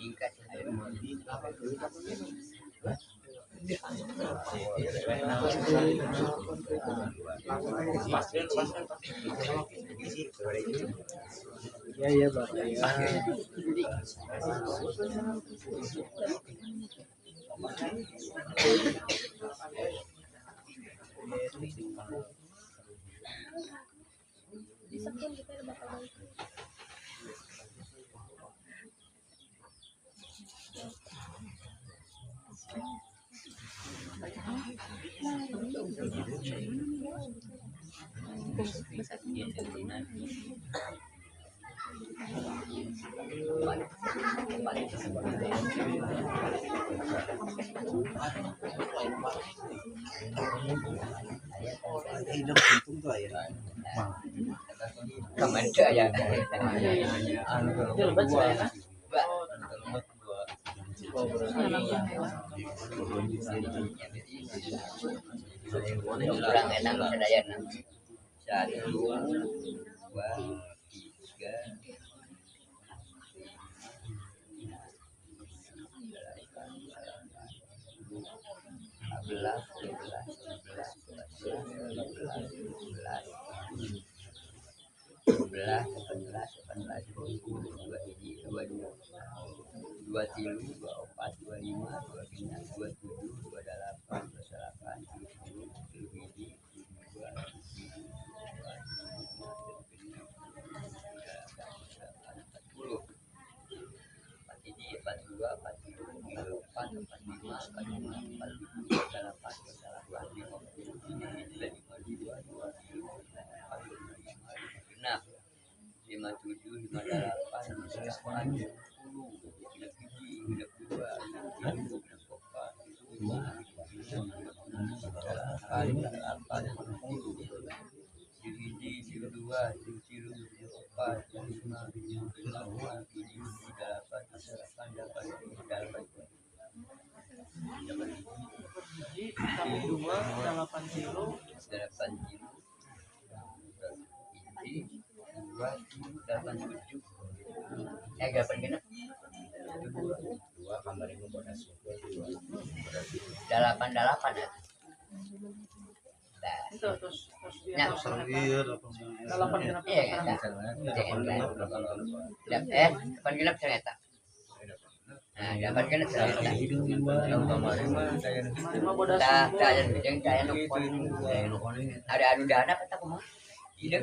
tingkat. Ya ya Pak ya. Kaman ya. Kurang enak saya satu dua tiga belas dua tilu dua empat dua lima dua enam dua tujuh dua delapan tujuh dua empat dua empat tiga empat lima empat delapan enam lima tujuh lima delapan delapan delapan delapan ya. Itu terus ya delapan genap delapan genap ternyata. Nah, dapat genap ternyata. Ada anu dana apa tak kumaha? Tidak.